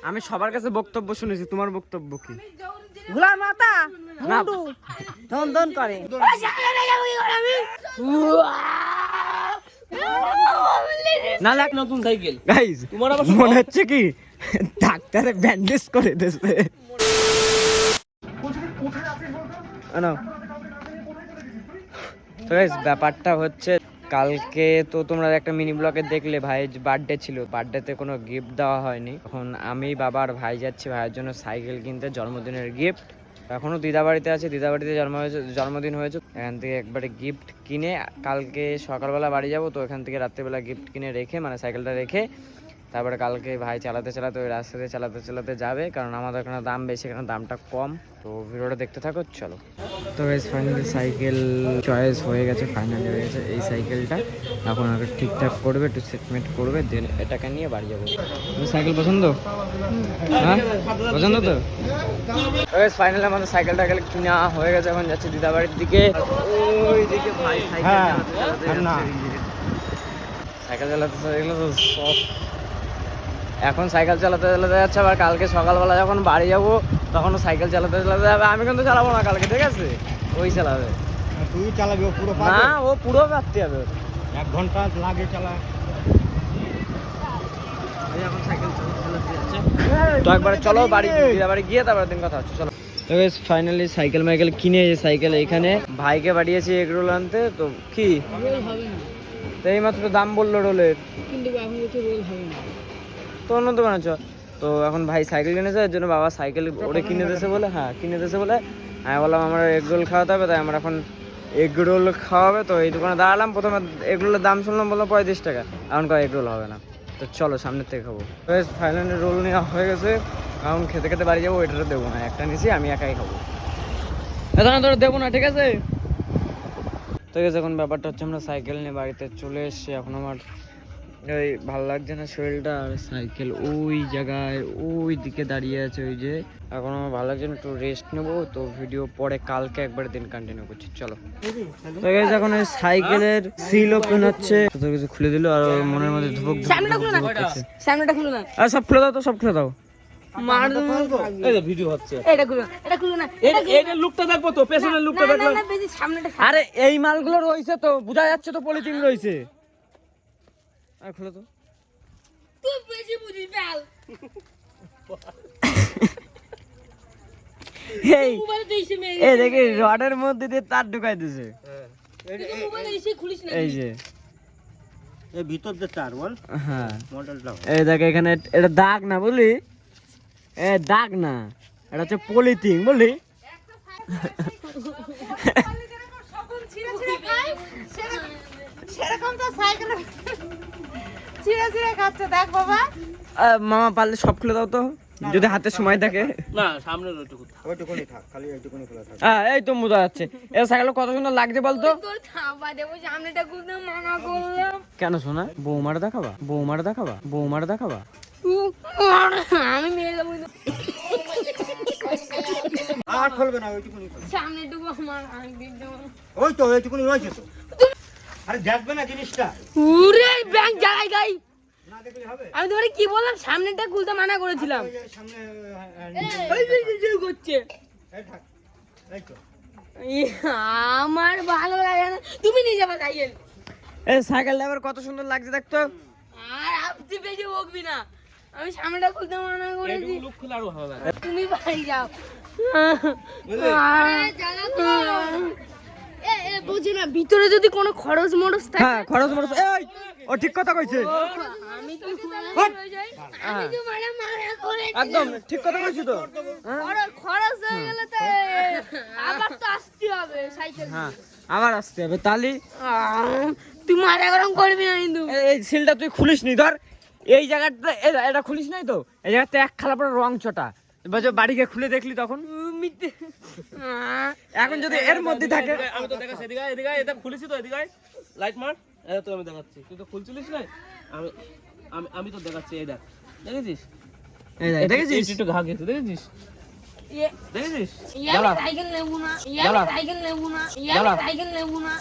আমি সবার কাছে বক্তব্য শুনেছি, তোমার বক্তব্য কি? গোলার মাথা মুন্ডু ধন ধন করে। না লাগ নতুন সাইকেল গাইস, তোমার আবার মনে হচ্ছে কি ডাক্তারে ব্যান্ডেজ করে দিয়েছে। তো গাইস ব্যাপারটা হচ্ছে কালকে তো তোমরা একটা মিনি ব্লগে দেখলে ভাইয়ের বার্থডে ছিল, বার্থডেতে কোনো গিফট দেওয়া হয়নি। এখন আমি বাবা আর ভাই যাচ্ছি ভাইয়ের জন্য সাইকেল কিনতে, জন্মদিনের গিফট। এখনো দিদা বাড়িতে আছে, দিদা বাড়িতে জন্মদিন হয়েছে, এখান থেকে একবারে গিফট কিনে কালকে সকালবেলা বাড়ি যাব। তো এখান থেকে রাত্রেবেলা গিফট কিনে রেখে মানে সাইকেলটা রেখে তারপরে কালকে ভাই চালাতে চালাতে ওই রাস্তাতে চালাতে চালাতে যাবে, কারণ আমাদের এখানে দাম বেশি, এখানে দামটা কম। তো ভিডিওটা দেখতে থাকো, চলো। তো গাইস ফাইনালি সাইকেল চয়েস হয়ে গেছে, ফাইনালি হয়ে গেছে এই সাইকেলটা। এখন আগে ঠিকঠাক করবে, একটু সেটমেন্ট করবে, দেন এটাকে নিয়ে বাড়ি যাবো। সাইকেল পছন্দ? হ্যাঁ পছন্দ তো। গাইস ফাইনালি আমাদের সাইকেল টাইকেল কিনা হয়ে গেছে, এখন যাচ্ছি দিদাবাড়ির দিকে। ওই দিকে ভাই সাইকেল চালাতে তো সব এখন সাইকেল চালাতে চালাতে যাচ্ছে, আবার কালকে সকালবেলা যখন বাড়ি যাবো তখনও সাইকেল চালাতে চালাতে যাবে। আমি কিন্তু চালাবো না কালকে, ঠিক আছে? ওই চালাবে। তুই চালাবি? ও পুরো না, ও পুরো পারতে হবে, 1 ঘন্টা লাগে চালা। এখন সাইকেল চালাতে যাচ্ছে। তো একবার চলো বাড়ি গিয়ে তারপর দিন কথা হচ্ছে, চলো। তো গাইস ফাইনালি সাইকেল মাইকেল কিনে এই সাইকেল এখানে ভাইকে পাঠিয়েছি এগ রোল আনতে। তো কি তো এইমাত্র দাম বললো রোলের, কিন্তু এখন রোল হবে না, তো অন্য দোকানে চ। তো এখন ভাই সাইকেল কিনেছে, এর জন্য বাবা সাইকেল ওরে কিনে দিয়েছে বলে, হ্যাঁ কিনে দিয়েছে বলে আমি বললাম আমার এগ রোল খাওয়াতে হবে, তাই আমার এখন এগ রোল খাওয়াবে। তো এই দোকানে দাঁড়ালাম, প্রথমে এগ রোলের দাম শুনলাম, বললাম 35 টাকা। এখন এগ রোল হবে না, তো চলো সামনের থেকে খাবো। ফাইনালি রোল নেওয়া হয়ে গেছে, এখন খেতে খেতে বাড়ি যাবো। ওইটা দেবো না, একটা নিয়েছি আমি একাই খাবো, এটা তোরা দেবো না, ঠিক আছে? তো গেছে এখন ব্যাপারটা হচ্ছে আমরা সাইকেল নিয়ে বাড়িতে চলে এসেছি। এখন আমার ওই ভালো লাগছে না শরীরটা, আর সাইকেল ওই জায়গায় ওই দিকে দাঁড়িয়ে আছে, ওই যে এখন আমার ভালো লাগছে না, একটু রেস্ট নেবো। তো ভিডিও পরে কালকে একবার দিন কন্টিনিউ করছি, চলো। তো গাইস এখন ওই সাইকেলের সিল ওপেন হচ্ছে, তো কিছু খুলে দিল আর মনের মধ্যে ধুপক সামনেটা খুলো না আর সব খুলে দাও, তো সব খুলে দাও। মার এই যে ভিডিও হচ্ছে, এটা খুলো না এটা লুকটা দেখবো তো, পেছনের লুকটা দেখো। না বেশি সামনেটা। আরে এই মালগুলো রইছে তো, বোঝা যাচ্ছে তো পলিথিন রইছে। আর খুলে তো, তুই বেশি বুঝিস ফেল। এই এই দেখি রডের মধ্যে দিয়ে তার ঢুকাই দিয়েছে। এই যে এই ভিতর যে তার বল, হ্যাঁ মডেলটা এই দেখ এখানে, এটা দাগ না বুঝলি, এ দাগ না, এটা হচ্ছে পলিথিন বুঝলি। মামা পারলে সব খুলে দাও তো, যদি হাতে সময় থাকে। না সামনে ওইটুকুনি থাক, খালি ওইটুকুনি খোলা থাক। হ্যাঁ এই তো বোঝা যাচ্ছে। এই সাইকেল কত সুন্দর লাগছে বলতো। কেন শোনা, বৌমার দেখাবা, বৌমার দেখাবা, বৌমার দেখাবা। আমি মেরে যাবো আর খুলবে না, ওইটুকুনি খোলা। সামনেটুকু আমার ওই তো ওইটুকুনি রয়েছে তো। আরে দেখবে না জিনিসটা, পুরো ব্যাংক জ্বালাই গাই। না দেখলে হবে? আমি তোমারে কি বললাম, সামনেটা খুলতে মানা করেছিলাম। সামনে এই করছে এই থাক, এই তো। আমার ভালো লাগে না, তুমি নিয়ে যাবে সাইকেল। এই সাইকেলটা আবার কত সুন্দর লাগছে দেখতো। আর আপনি বেশি বকবি না, আমি সামনেটা খুলতে মানা করেছি। লুক খুলে আরো ভালো লাগে। তুমি বাড়ি যাও। বুঝি না, ভিতরে যদি কোনো খরচ মরচ থাকে। হ্যাঁ খরচ মরচ, এই ও ঠিক কথা কইছে। আমি তো হয়ে যাই, আমি তো মানা করেছি। একদম ঠিক কথা কইছি তো। খরচ হয়ে গেলে তো আবার তো আসতে হবে সাইকেল। হ্যাঁ আবার আসতে হবে তালি। তুই মারা গরম করবি না কিন্তু। এই সিলটা তুই খুলিস নি, ধর এই জায়গাটা এটা খুলিস নাই তো, এই জায়গাতে এক খালা পরে রং চটা, বাড়িকে খুলে দেখলি তখন। এখন যদি এর মধ্যে থাকে, আমি তো দেখাচ্ছি এদিকে এদিকে, এটা খুলেছি তো এদিকে, লাইট মার, এটা তো আমি দেখাচ্ছি, তুই তো খুলছিলিস না, আমি আমি আমি তো দেখাচ্ছি, এই দেখ, দেখেছিস, এই দেখ দেখেছিস একটু ঘা গেছে, দেখেছিস, দেখেছিস, ইয়ালা সাইকেল নেব না, ইয়ালা সাইকেল নেব না, ইয়ালা সাইকেল নেব না।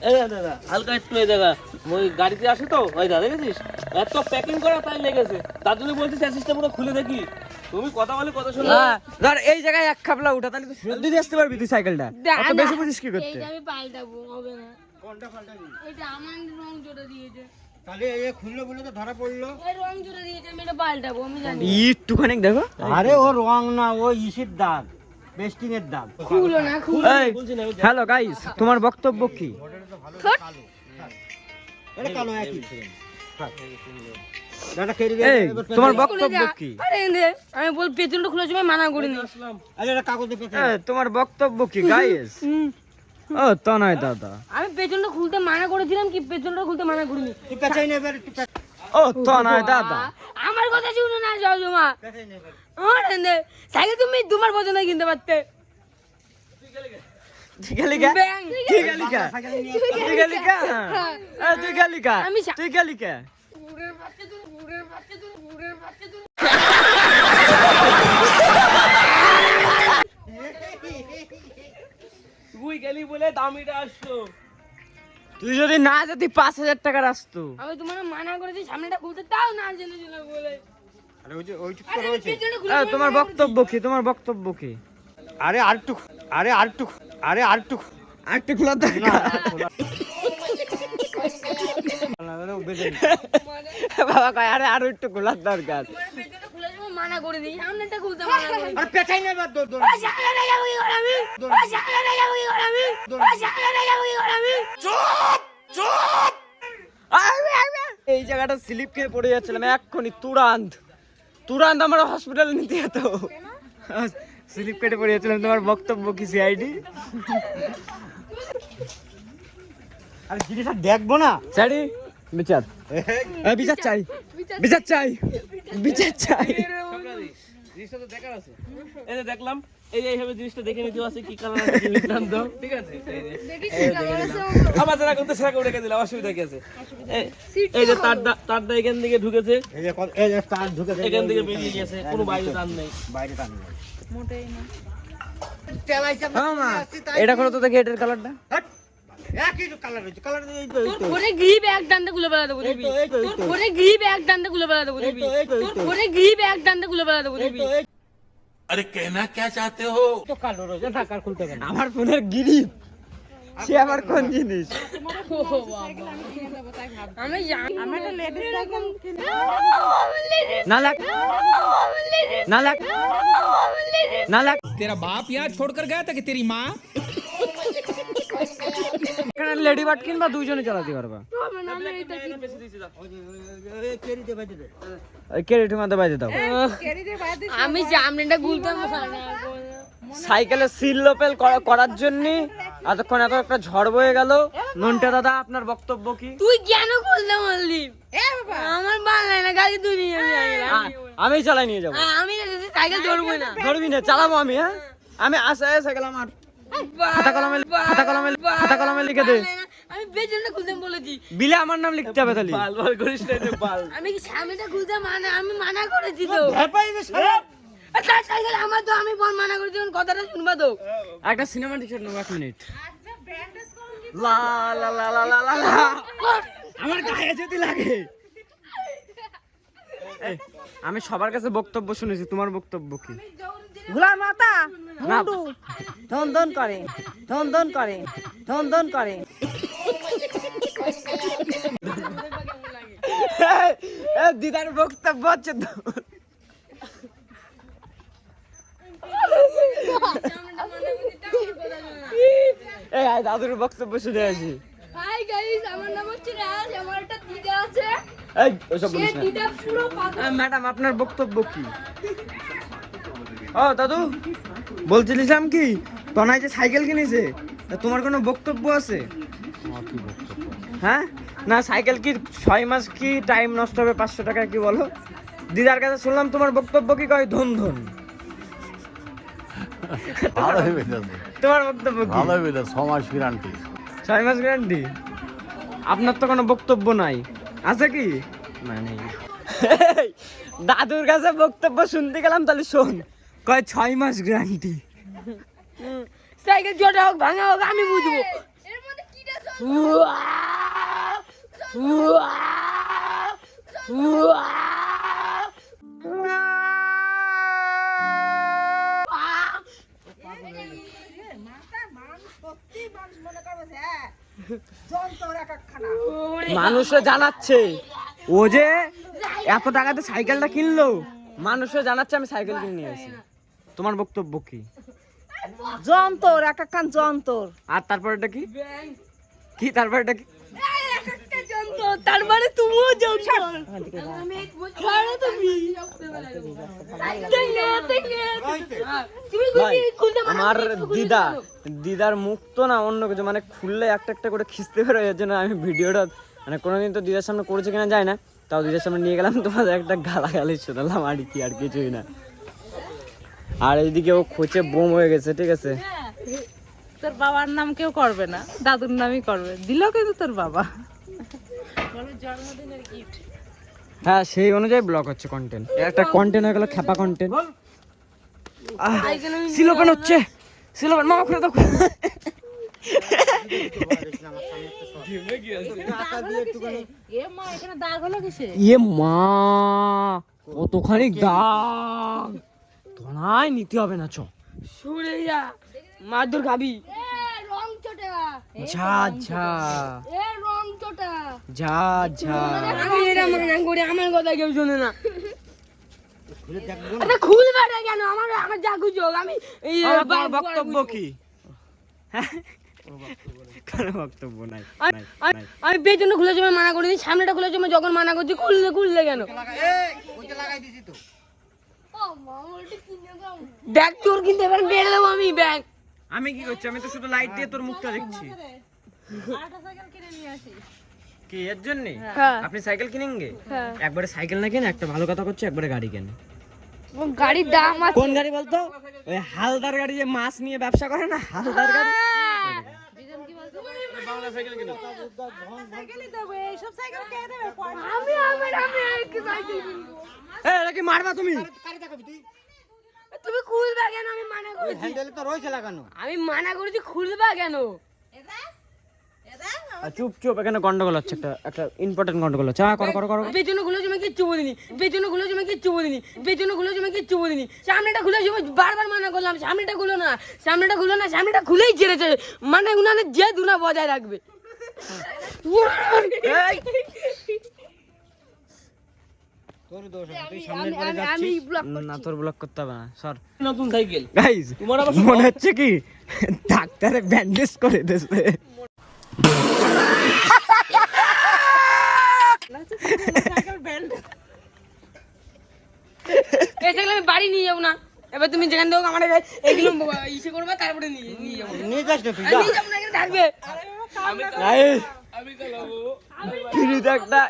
এই দাদা হালকা একটু এই জায়গা ওই গাড়িতে আসে তো ওই দাদা দেখেছিস এত প্যাকিং করা তাই লেগেছে তার জন্য বলছি চ্যাসিসটা পুরো খুলে দেখি তুমি কথা বলে কথা শোনো ধর এই জায়গায় এক খাপলা উঠা তাহলে তুই সুন্দর দিয়ে আসতে পারবি তুই সাইকেলটা এত বেশি বুঝিস কি করতে এইটা আমি পাল্টাবো হবে না কোনটা পাল্টাবি? এটা আমার রং জোড়া দিয়েছে তাহলে এই খুললো বলে তো ধরা পড়লো। এই রং জোড়া দিয়েছে আমি এটা পাল্টাবো আমি জানি একটুখানি দেখো আরে ও রং না, ও ইসির দাগ, পেস্টিং এর দাগ। খুলো না খুলো এই হ্যালো গাইস তোমার বক্তব্য কি? এটা কালো একই। দাদা খেয়ে দিবি। এই তোমার বক্তব্য কি? আরে এনে আমি বল পেছনটা খুলে সময় মানা করিনি আরে এটা কাগজে পেতে। এই তোমার বক্তব্য কি গাইস? ও তো নয় দাদা, আমি পেছনটা খুলতে মানা করেছিলাম কি পেছনটা খুলতে মানা করিনি তুই পেছাই নে এবার, তুই ও তো নয় দাদা। আমার কথা শুনো না জমা পেছাই নে এবার। আমার এনে সাইকেল তুমি তোমার পছন্দ কিনতে পারতে ঠিক আছে লিখা ব্যাং ঠিক আছে লিখা সাইকেল নিয়ে ঠিক আছে লিখা এই তুই কে লিখা আমি তুই কে লিখা বুড়ের বাচ্চা তুই বুড়ের বাচ্চা তুই বুড়ের বাচ্চা তুই তুই গেলি বলে দামিটা আসছো তুই যদি না যেতি 5000 টাকা আসতো। আমি তোমার মানা করেছি সামনেটা খুলতে তাও না জেনে জেনে বলে আরে ওই যে ওইটুকু আরে রয়েছে। পেছনটা খুলে এই তোমার বক্তব্য কি? তোমার বক্তব্য কি? আরে আরেকটু, আরে আরেকটু, আরে আরেকটু। আরেকটু খোলা দরকার। বাবা কয় আরে আরো একটু খোলার দরকার। তোমার পেছনটা খুলে সময় মানা করে দিই সামনেটা খুলতে মানা করে আরে পেছাই নে এবার, দৌড় দৌড়। ওই সামনেটা যাবো কি করে আমি ওই সামনেটা যাবো কি করে আমি ওই সামনেটা যাবো কি করে আমি এই জায়গাটা স্লিপ খেয়ে পড়ে যাচ্ছিলাম এক্ষুনি তুরান্ত তুরান্ত আমার হসপিটালে নিতে যেত। স্লিপ কেটে পড়ে যাচ্ছিলাম। তোমার বক্তব্য কি সিআইডি? আরে জিনিসটা দেখবো না। স্যারি বিচার বিচার চাই বিচার চাই বিচার চাই। জিনিসটা তো দেখার আছে এই যে দেখলাম এই যে এইভাবে জিনিসটা দেখে নিতে আছে কি কালার আছে কি লিখলাম দাও ঠিক আছে এই যে দেখি কেমন আছে আমার যারা করতে সেটা করে রেখে দিলাম অসুবিধা কি আছে এই যে তারটা এখান থেকে ঢুকেছে এই যে তার ঢুকে এখান থেকে বেরিয়ে গেছে কোনো বাইরে তার নেই বাইরে টান নেই। এটা করো তো দেখি এটার কালারটা। হাট! একই তো কালার রয়েছে, কালার এই তো, এই তোর তো। ফোনে গ্রিপ এক ডান্ডা খুলে ফেলা দেবো দেখবি এই তো, এই তোর তো। ফোনে গ্রিপ এক ডান্ডা খুলে ফেলা দেবো দেখবি এই তো, এই তোর তো। ফোনে গ্রিপ এক ডান্ডা খুলে ফেলা দেবো দেখবি তো কালো রয়েছে, ঢাকা খুলতে গেল। আমার ফোনের গিরিপ সে আবার কোন জিনিস? আমি জানি আমার লেডিস এরকম না লাগ না লাগ না লাগ। तेरा बाप यहाँ छोड़कर गया था कि तेरी माँ? এখানে লেডি বার্ড কিনবা দুইজনে চালাতে পারবা। এই কেরিতে বাজে দে। ওই কেরিটের মধ্যে বাজে দাও। আমি সামনেটা খুলতাম না সাইকেলের সিল লোপেল করার জন্য এতক্ষণ এত একটা ঝড় বয়ে গেল। নন্টা দাদা আপনার বক্তব্য কি? তুই কেন খুলতে বললি আমার বাংলায় না গাড়ি তুই নিয়ে আমি চালাই নিয়ে যাবো। আমি সাইকেল ধরবো না ধরবি না চালাবো আমি। হ্যাঁ আমি আসে সাইকেল আমার খাতা কলমে লিখে দে। আমি পেছনটা খুলতে বলেছি বিলে আমার নাম লিখতে হবে তাহলে। বাল বাল করিস না এটা বাল আমি কি সামনেটা খুলতে আমি মানা করেছি তো ভেপাই যে সারা। তার সাইকেল আমার তো আমি বল মানা করেছি কথাটা শুনবা তো একটা সিনেমা টিকিট নেবো 1 মিনিট। লা লা লা লা লা লা। আমার গায়ে যদি লাগে। এই, আমি সবার কাছে বক্তব্য শুনেছি, তোমার বক্তব্য কি? ভোলার মাথা না, ধন ধন করে ধন ধন করে ধন ধন করে এই, দিদার বক্তব্য হচ্ছে তো। এই আয় দাদুর বক্তব্য শুনে আসি। হাই গাইস আমার নাম হচ্ছে রাজ আমার একটা দিদা আছে এই ওসব সে বলিস না। দিদা পুরো পাগল ম্যাডাম আপনার বক্তব্য কি? ও দাদু বলছিলাম কি তনাই যে সাইকেল কিনেছে তা তোমার কোনো বক্তব্য আছে? হ্যাঁ না সাইকেল কি 6 মাস কি টাইম নষ্ট হবে 500 টাকা কি বলো? দিদার কাছে শুনলাম তোমার বক্তব্য কি কয় ধন ধন। ভালোই বেটার তোমার বক্তব্য কি? ভালোই বেটার 6 মাস গ্যারান্টি 6 মাস গ্যারান্টি। আপনার তো কোনো বক্তব্য নাই আছে কি? মানে দাদুর কাছে বক্তব্য শুনতে গেলাম তাহলে শোন কয় 6 মাস গ্যারান্টি। সাইকেল জোড়া হোক ভাঙা হোক আমি বুঝবো এর মধ্যে কিটা মানুষে জানাচ্ছে ও যে এত টাকাতে সাইকেলটা কিনলো, মানুষে জানাচ্ছে আমি সাইকেল কিনে নিয়ে আসি। তোমার বক্তব্য কি? যন্তর এক একখান যন্তর। আর তারপরটা কি কি তারপরটা কি? তারপরে তুমিও যন্তর। ছাড়ো তুমি। ভাই, আমার দিদার মুখ তো না অন্য কিছু, মানে খুললে একটা একটা করে খিস্তে বেরোয়। এর জন্য আমি ভিডিওটা মানে কোনোদিন তো দিদার সামনে করেছি কিনা যায় না, তাও দিদার সামনে নিয়ে গেলাম, তোমাদের একটা গালাগালি শোনালাম আর কি, আর কিছুই না। আর এইদিকে ও খোঁচে বোম হয়ে গেছে, ঠিক আছে। তোর বাবার নাম কেউ করবে না, দাদুর নামই করবে। দিল কিন্তু তোর বাবা। জন্মদিনের গিফট। হ্যাঁ, সেই অনুযায়ী ব্লগ হচ্ছে কন্টেন্ট। একটা কন্টেন্ট হয়ে গেল খ্যাপা কন্টেন্ট। সিলোপেন হচ্ছে, সিলোপেন মামা করে দাও। এ মা, এখানে দাগ হলো কিসে? ইয়ে মা, কতখানি দাগ, ধনায় নিতে হবে না। চ সরে যা, মাদুর খাবি। রং চটা, ঝা ঝা রং চটা, ঝা ঝা। আমি এরা মানা করি, আমার কথা কেউ শোনে না। আরে খুলবে না কেন? আমার যা গুজব, আমি এই বক্তব্য কি? কোনো বক্তব্য নাই। আমি পেছনে খুলে সময় মানা করে দিই, সামনেটা খুলে সময় যখন মানা করছি খুললে কেন? দেখ তোর কিন্তু এবার বেড়ে দেবো আমি ব্যাগ। আমি কি করছি? আমি তো শুধু লাইট দিয়ে তোর মুখটা দেখছি। আরেকটা সাইকেল কিনে নিয়ে আসি। কি এর জন্য? হ্যাঁ। আপনি সাইকেল কিনেন গে? হ্যাঁ। একবারে সাইকেল না কিনে একটা ভালো কথা করছে, একবারে গাড়ি কেন। গাড়ির দাম আছে। কোন গাড়ি বলতো? ওই হালদার গাড়ি যে মাছ নিয়ে ব্যবসা করে না, হালদার গাড়ি। দিদুন কি বলছে? বাংলা সাইকেল কিনো। সাইকেলই দেবো, এইসব সাইকেল কে দেবে? আমি কি সাইকেল কিনবো? এ এটা কি মারবা তুমি? তুমি খুলবা কেন? আমি মানা করেছি। হ্যান্ডেল তো রয়েছে লাগানো। আমি মানা করেছি, খুলবা কেন? চুপ চুপ, এখানে গন্ডগোল হচ্ছে, একটা ইম্পর্টেন্ট গন্ডগোল হচ্ছে। করো করো করো। পেছনে খুলে সময় কিচ্ছু বলিনি, পেছনে খুলে সময় কিচ্ছু বলিনি, পেছনে খুলে সময় কিচ্ছু বলিনি। সামনেটা খুলে সময় বারবার মানা করলাম, সামনেটা খুলো না, সামনেটা খুলো না, সামনেটা খুলেই ছেড়েছে। মানে উনানে যে দুনা বজায় রাখবে। তোর দোষ আছে, তুই সামনের পরে যাচ্ছিস। আমি ব্লক না, তোর ব্লক করতে হবে না, সর। নতুন সাইকেল গাইস, তোমার আবার মনে হচ্ছে কি ডাক্তারে ব্যান্ডেজ করে দিয়েছে। এই সাইকেল আমি বাড়ি নিয়ে যাবো না। এবার তুমি যেখান থেকে আমার এগুলো ইসে করবা, তারপরে নিয়ে যাবো। নিয়ে যাস না তুই, আমি যা। নিয়ে যাবো না, এখানে থাকবে। গাইস, ফ্রিতে একটা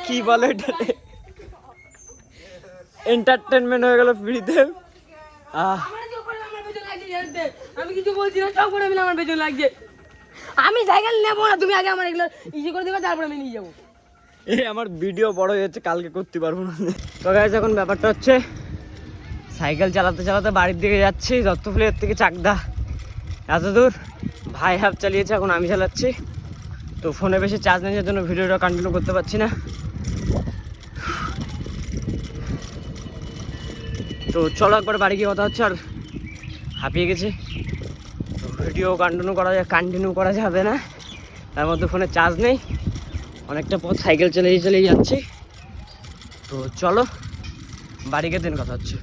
কি বলে এটাতে, এন্টারটেনমেন্ট হয়ে গেল ফ্রিতে। আমার যে উপরে আমার পেছনে লাগছে জানতে। আমি কিছু বলছি না, সব করে মিলে আমার পেছনে লাগছে। আমি সাইকেল নেবো না, তুমি আগে আমার এগুলো ইসে করে দেবে, তারপরে আমি নিয়ে যাবো। এই আমার ভিডিও বড় হয়েছে, কালকে করতে পারবো না। তো গাইস, এখন ব্যাপারটা হচ্ছে সাইকেল চালাতে চালাতে বাড়ির দিকে যাচ্ছি। দত্তফুলিয়ার থেকে চাকদা এত দূর ভাই হাফ চালিয়েছে, এখন আমি চালাচ্ছি। তো ফোনে বেশি চার্জ নেই, জন্য ভিডিওটা কন্টিনিউ করতে পারছি না। তো চলো একবার বাড়ি গিয়ে কথা হচ্ছে। আর হাঁপিয়ে গেছি, ভিডিও কন্টিনিউ করা যাবে না, তার মধ্যে ফোনে চার্জ নেই। অনেকটা পথ সাইকেল চালিয়ে যাচ্ছি। তো চলো বাড়ি গিয়ে দিন কথা হচ্ছে।